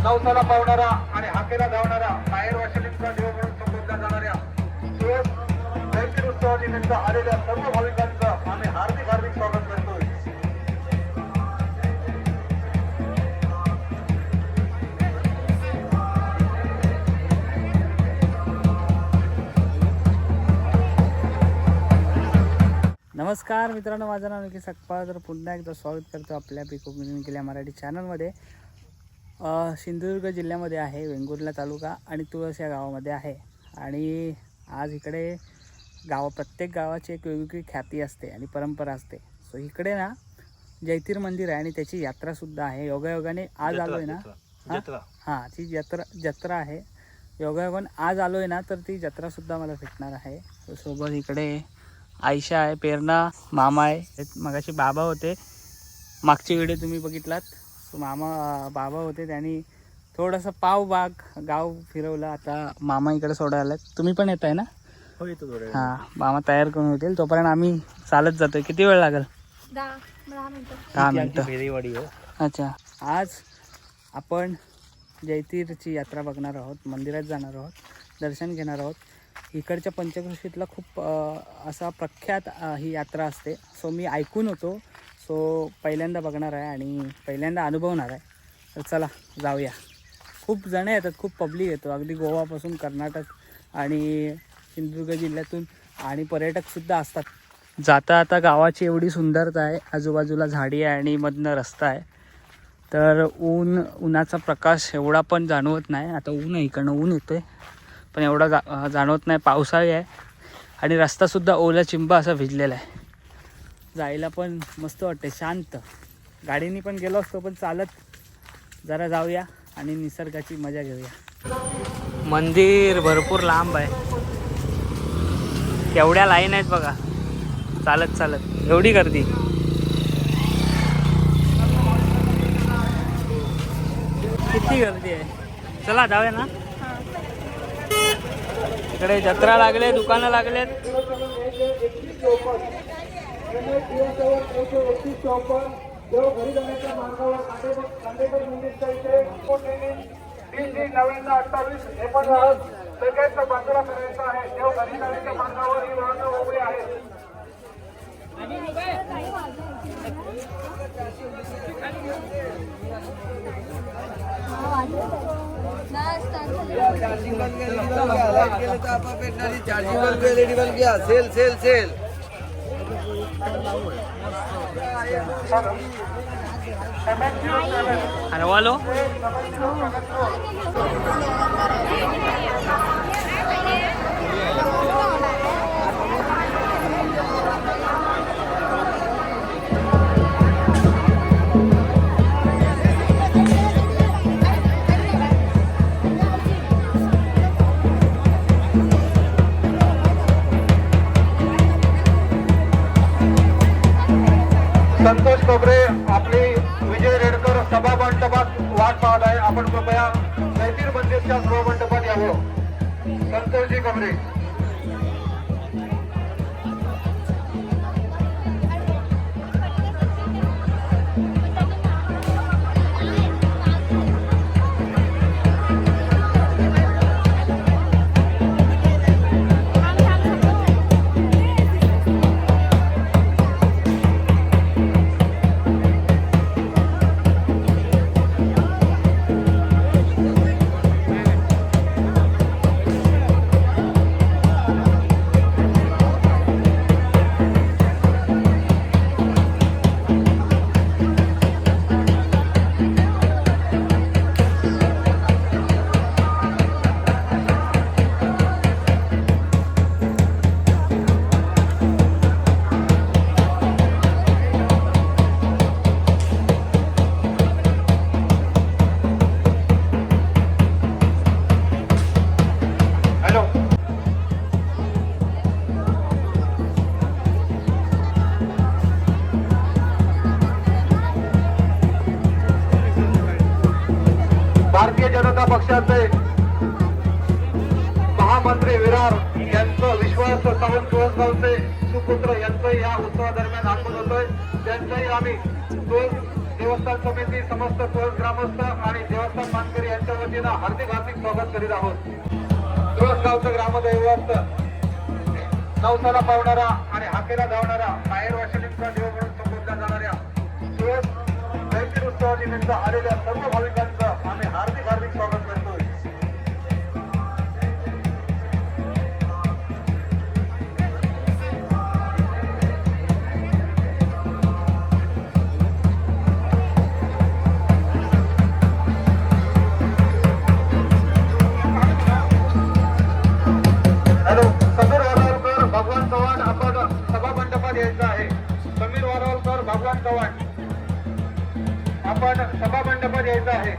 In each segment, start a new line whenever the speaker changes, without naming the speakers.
नवसाला पावणारा आणि हाकेला धावणारा माहेर वाशिनींचा देव म्हणून संबोधल्या जाणाऱ्या जयंती उत्सवानिमित्त आलेल्या सर्व भाविकांचं आम्ही हार्दिक हार्दिक स्वागत करतोय.
नमस्कार मित्रांनो, माझं नाव निखिल सकपाळ. तर पुन्हा एकदा स्वागत करतो आपल्या पिकोक केल्या मराठी चॅनलमध्ये. सिंधुदुर्ग जिल्ह्यामध्ये आहे, वेंगुर्ला तालुका आणि तुळस या गावामध्ये आहे. आणि आज इकडे प्रत्येक गावाची एक वेगवेगळी ख्याती असते आणि परंपरा असते. सो इकडे ना जैतीर मंदिर आहे आणि त्याची यात्रासुद्धा आहे. योगायोगाने आज आलो आहे ना, हां ती जत्रा आहे. योगायोगाने आज आलो आहे ना, तर ती जत्रासुद्धा मला भेटणार आहे. सोबत इकडे आयशा आहे, पेरणा, मामा आहे. मगाशी बाबा होते, मागची व्हिडिओ तुम्ही बघितलात. सो बाबा होते, त्यांनी थोडंसं पावबाग गाव फिरवलं. आता मामा इकडे सोडायला आलात. तुम्ही पण येत आहे ना?
हो, येतो थोडं.
हां, मामा तयार करून होतील. तोपर्यंत आम्ही चालत जातोय. किती वेळ लागेल? 10 मिनटं.
फेरीवाडी हो.
अच्छा, आज आपण जैतीरची यात्रा बघणार आहोत, मंदिरात जाणार आहोत, दर्शन घेणार आहोत. इकडच्या पंचक्रोशीतला खूप असा प्रख्यात ही यात्रा असते. सो मी ऐकून होतो, सो पहिल्यांदा बघणार आहे आणि पहिल्यांदा अनुभवणार आहे. तर चला जाऊया. खूप जण येतात, खूप पब्लिक येतो, अगदी गोवापासून कर्नाटक आणि सिंधुदुर्ग जिल्ह्यातून आणि पर्यटकसुद्धा असतात. जाता आता गावाची एवढी सुंदरता आहे, आजूबाजूला झाडी आहे आणि मधनं रस्ता आहे. तर उन्हाचा प्रकाश एवढा पण जाणवत नाही. आता ऊन आहे, इकडनं ऊन येतो आहे पण एवढा जाणवत नाही. पावसाळी आहे आणि रस्तासुद्धा ओला चिंबा असा भिजलेला आहे. जायला पण मस्त वाटते, शांत. गाडीने पण गेलो असतो, पण चालत जरा जाऊया आणि निसर्गाची मजा घेऊया. मंदिर भरपूर लांब आहे, केवढ्या लाईन आहेत बघा. चालत चालत एवढी गर्दी. किती गर्दी आहे. चला जाऊया ना. इकडे जत्रा लागले, दुकानं लागलेत.
देव घरी जाण्याच्या मार्गावर कांडेकर मंदिरच्या इथे 20/29/28 हे पण लगेच बाजूला करायचं आहे. देव घरी जाण्याच्या मार्गावर ही वाहनं उभी आहेत.
चार्जिंग बल्ब एलईडी बल्ब घ्या. Sale sale sale.
अरे वालो
संतोष कोबरे आपली विजय रेडकर सभा मंडपात वाट पाहत आहे. आपण कृपया जैतीर मंदिरच्या सभा मंडपात यावं. संतोषजी कोबरे. भारतीय जनता पक्षाचे महामंत्री विरार यांचं विश्वास सावंत तुळसगावचे सुपुत्र यांचं या उत्सवादरम्यान आगमन होतोय. त्यांचंही आम्ही तुळस देवस्थान समिती, समस्त तुळस ग्रामस्थ आणि देवस्थान मानकरी वतीनं हार्दिक स्वागत करीत आहोत. तुळसगावचं ग्रामदैवत नवसाला पावणारा आणि हाकेला धावणारा माहेर वाशिनीचा देव म्हणून संबोधल्या जाणाऱ्या तुळस जयंती उत्सवानिमित्त आलेल्या सर्व भाविकांचं आम्ही हार्दिक स्वागत करतोय. हॅलो, समीर वारावलकर, भगवान चव्हाण, आपण सभा मंडपात यायचं आहे. समीर वारावलकर, भगवान चव्हाण, आपण सभा मंडपात यायचं आहे.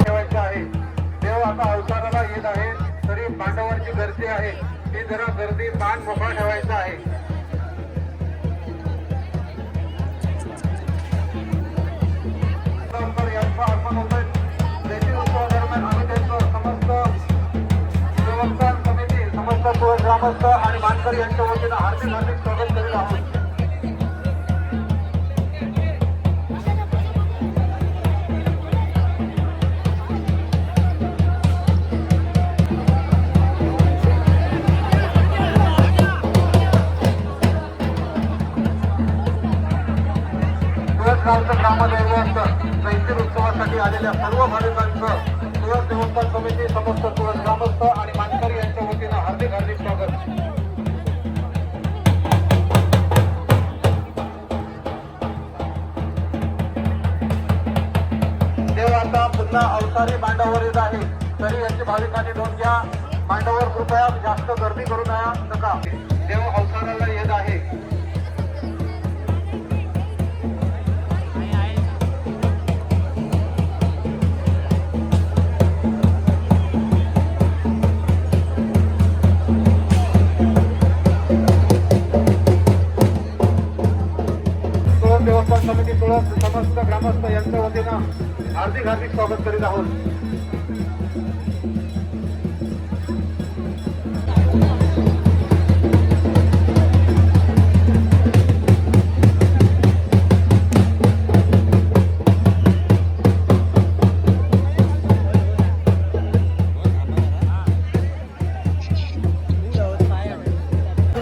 ठेवायचं आहे. देव आता अवताराला येत आहे, तरी पांडवांची गर्दी आहे, ती जरा गर्दी मान मोकळा ठेवायचा आहे. यांचं आगमन होतंय. जयंती उत्सवादरम्यान आम्ही त्यांचं समस्त देवस्थान समिती, समस्त तुळस ग्रामस्थ आणि मानकरी यांच्या वतीनं हार्दिक स्वागत करीत आहोत. तुळसगावचं ग्रामदैवत जयंती उत्सवासाठी आलेल्या सर्व भाविकांचं तुळस देवस्थान समिती, समस्त तुळस ग्रामस्थ आणि मानकरी यांच्या वतीनं हार्दिक स्वागत. देव आता पुन्हा अवतारी मांडावर येत आहे, तरी यांची भाविकांनी नोंद घ्या. मांडावर कृपया जास्त गर्दी करू नका. देव अवताराला येत आहे. देवस्थान समिती तुळस समस्त ग्रामस्थ यांच्या वतीनं हार्दिक स्वागत करीत आहोत.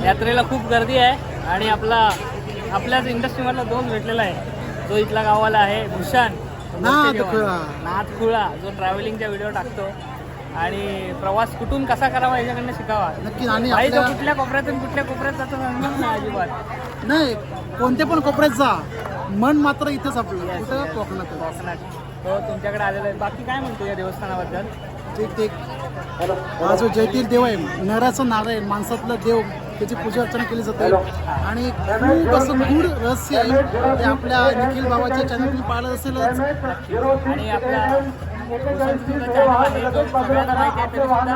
यात्रेला खूप गर्दी आहे आणि आपल्याच इंडस्ट्रीमधला दोस्त भेटलेला आहे, जो इथला गावाला आहे भूषण नाथखुळा, जो ट्रॅव्हलिंगच्या व्हिडिओ टाकतो आणि प्रवास कुठून कसा करावा याच्याकडनं शिकावा.
नक्की. आणि
भाई तो कुठल्या कोपऱ्यातून कुठल्या कोपऱ्यात जातो सांगणार नाही अजिबात.
नाही, कोणत्या पण कोपऱ्यात जा, मन मात्र इथंच आपलं कुठं कोकणात.
तो तुमच्याकडे आलेला आहे. बाकी काय म्हणतो या देवस्थानाबद्दल?
ते हा जो जयतीर देव आहे, नराचं नारायण, माणसातलं देव, त्याची पूजा अर्चना केली जाते आणि खूप असं गूढ रहस्य आहे ते आपल्या निखिल भावाच्या चॅनलवर पाहिलं असेलच.
आणि आपल्या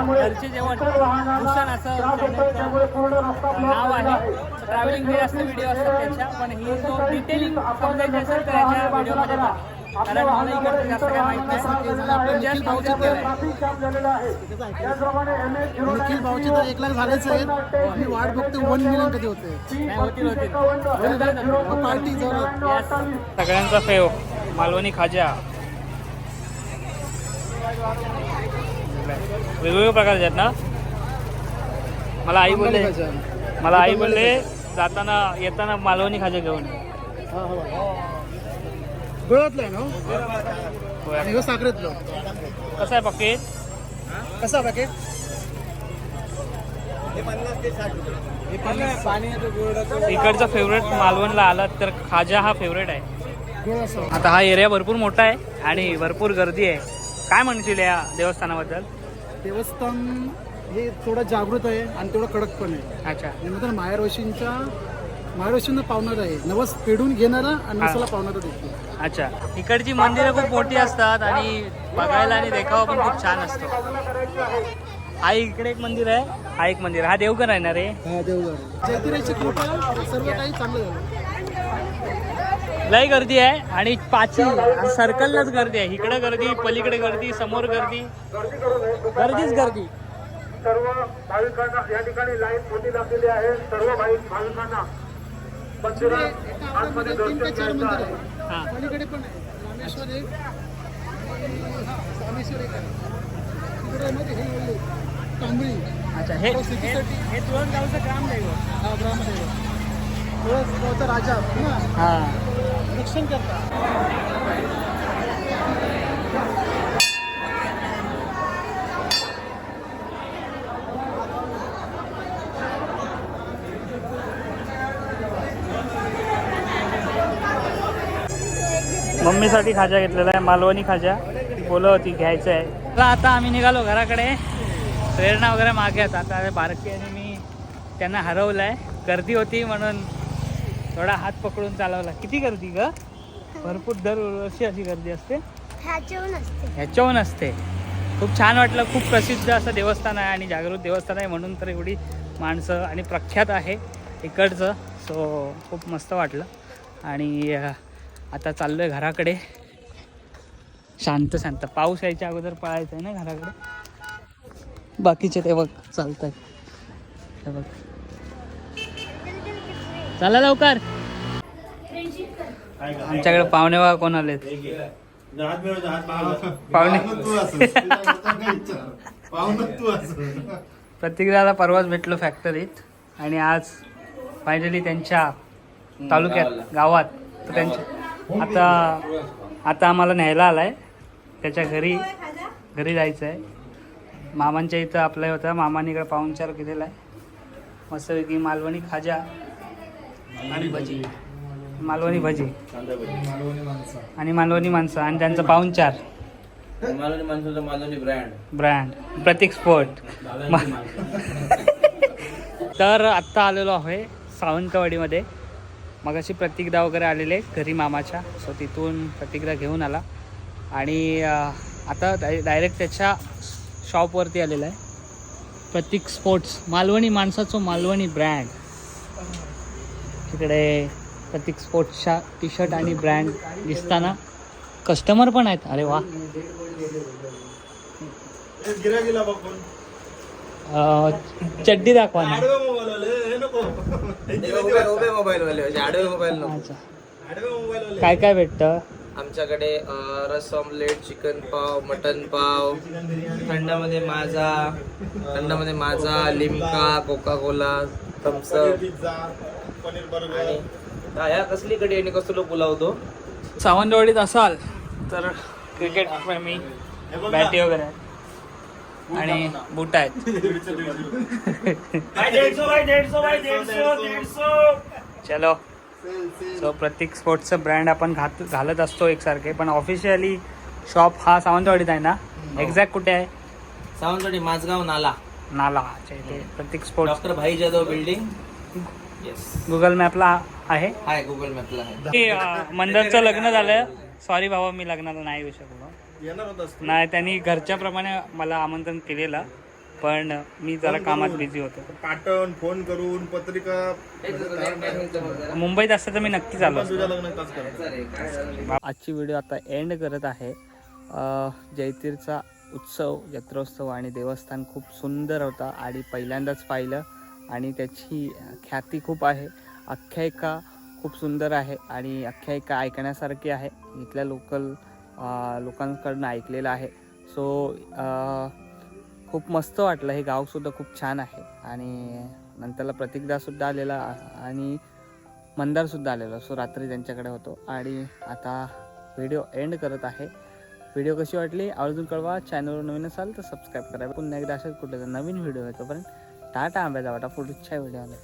घरचे जेवण भूषण असं नाव आहे. ट्रॅव्हलिंग जास्त व्हिडिओ असतात त्याच्या, पण ही जो डिटेलिंग समजायची असेल तर याच्या व्हिडिओमध्ये कारण मला इकडे जास्त काय माहिती नाही.
निखिल भाऊचे तर 1 लाख झालेच आहेत. मी वाट बघते 1 मिलियन कधी होते.
होतील
पार्टी जोरात.
सगळ्यांचा फेव मालवणी खाजा वेगवेगळ्या प्रकारचे आहेत ना. मला आई बोलले येताना मालवणी खाजा घेऊन.
गोव्यातलं आहे ना, आणि साखरेतलं.
कसं आहे पॅकेट?
कसं पॅकेट?
इकडचा फेवरेट मालवणला आलात तर खाजा हा फेवरेट आहे. आता हा एरिया भरपूर मोठा आहे आणि भरपूर गर्दी आहे. काय म्हणशील या देवस्थानाबद्दल?
देवस्थान हे थोडं जागृत आहे आणि तेवढं कडक पण आहे.
अच्छा.
नंतर माहेरवशींच्या महाराष्ट्रानं पावणारा आहे. नवस फेडून घेणारा आणि नवसाला पावणारा देखील.
अच्छा, इकडची मंदिरं खूप मोठी असतात आणि बघायला आणि देखावा पण खूप छान असतो. हा इकडे एक मंदिर आहे, हा एक मंदिर, हा देवघर आहे ना रे.
हा देवगड. जयतिराची कृपा सर्व काही चांगलं झालं.
लय गर्दी आहे आणि पाची सर्कललाच गर्दी आहे. इकडे गर्दी, पलीकडे गर्दी, समोर गर्दी, गर्दीच गर्दी.
सर्व भाविकांना या ठिकाणी लाईन मोठी लागलेली आहे. सर्व भाविकांना मंदिरात आतमध्ये दर्शन घ्यायचं आहे.
हा,
पलीकडे पण आहे रामेश्वर एक, रामेश्वर एक आहे. तिकडे मध्ये हे बोलले तांबळी.
अच्छा, हे तुळसगावचं ग्रामदैवत.
हा ग्रामदेव तुळसगावचा राजा ना
हा,
रक्षण करतात.
मम्मीसाठी खाजा घेतलेला आहे, मालवणी खाजा. बोलत होती घ्यायचं आहे. तर आता आम्ही निघालो घराकडे. प्रेरणा वगैरे मागे आहेत. आता बारकी आणि मी त्यांना हरवलं आहे. गर्दी होती म्हणून थोडा हात पकडून चालवला. किती गर्दी ग? भरपूर दरवर्षी अशी गर्दी असते. ह्याच्याहून असते. खूप छान वाटलं. खूप प्रसिद्ध असं देवस्थान आहे आणि जागृत देवस्थान आहे म्हणून तर एवढी माणसं आणि प्रख्यात आहे इकडचं. सो खूप मस्त वाटलं आणि आता चाललो आहे घराकडे. शांत शांत. पाऊस यायच्या अगोदर पळायचं आहे ना घराकडे. बाकीचे ते बघ चालत आहेत. हे बघ, चला लवकर. आमच्याकडे पाहुणे बघा कोण आलेत. पाहुणे प्रत्येकाला परवाच भेटलो फॅक्टरीत आणि आज फायनली त्यांच्या तालुक्यात गावात. तर त्यांच्या आता आम्हाला न्यायला आलाय. त्याच्या घरी जायचं आहे. मामांच्या इथं आपलं होतं. मामाने इकडे पाहुणचार केलेला आहे. मस्तपैकी मालवणी खाजा आणि भजी, मालवणी भजी आणि मालवणी माणसं आणि त्यांचं पाहुणचार.
मालवणी माणसाचा मालवणी
ब्रँड प्रतीक स्पोर्ट. तर आत्ता आलेलो आहे सावंतवाडीमध्ये. मगाशी प्रतीकदा वगैरे आलेले घरी मामाच्या. सो तिथून प्रतीकदा घेऊन आला आणि आता डायरेक्ट त्याच्या शॉपवरती आलेला आहे. प्रतीक स्पोर्ट्स, मालवणी माणसाचं मालवणी ब्रँड. तिकडे प्रतीक स्पोर्ट्सच्या टी शर्ट आणि ब्रँड दिसताना कस्टमर पण आहेत. अरे वा. चड्डी दाखवा ना. काय काय भेटतं
आमच्याकडे? रस ऑमलेट, चिकन पाव, मटन पाव, थंडामध्ये माझा, लिमका, कोका कोला, थम्सअप आणि ह्या कसली कडी आणि कसलो पुलावतो.
सावंतवाडीत असाल तर क्रिकेट प्रेमी, बॅटी वगैरे आहेत आणि बूट आहेत. चलो. सो प्रतीक स्पोर्ट्सचं ब्रँड आपण घालत असतो एकसारखे, पण ऑफिशियली शॉप हा सावंतवाडीत आहे ना. एक्झॅक्ट कुठे आहे?
सावंतवाडी माझगाव नाला
इथे प्रतीक स्पोर्ट्स.
डॉक्टर भाई जाधव बिल्डिंग. येस,
गुगल मॅपला आहे.
हाय गुगल मॅपला आहे.
मंदरचं लग्न झालं. सॉरी भावा, मी लग्नाला नाही येऊ शकलो. नाही, त्यांनी घरच्याप्रमाणे मला आमंत्रण केलेलं, पण मी जरा कामात बिझी होतो.
पाठवून फोन करून पत्रिका
मुंबईत असतं तर मी नक्कीच आलो असतो. आजची व्हिडिओ आता एंड करत आहे. जयतीरचा उत्सव, जत्रोत्सव आणि देवस्थान खूप सुंदर होता आणि पहिल्यांदाच पाहिलं आणि त्याची ख्याती खूप आहे. आख्यायिका खूप सुंदर आहे आणि आख्यायिका ऐकण्यासारखी आहे. इथल्या लोकांकडून ऐकलेलं आहे. सो खूप मस्त वाटलं. हे गावसुद्धा खूप छान आहे आणि नंतरला प्रतीकदासुद्धा आलेला आणि मंदारसुद्धा आलेला. सो रात्री त्यांच्याकडे होतो आणि आता व्हिडिओ एंड करत आहे. व्हिडिओ कशी वाटली आवर्जून कळवा. चॅनलवर नवीन असाल तर सबस्क्राईब करा. पुन्हा एकदा अशाच कुठे नवीन व्हिडिओ आहे. तोपर्यंत टाटा, आंब्याचा वाटा. पुढच्या व्हिडिओला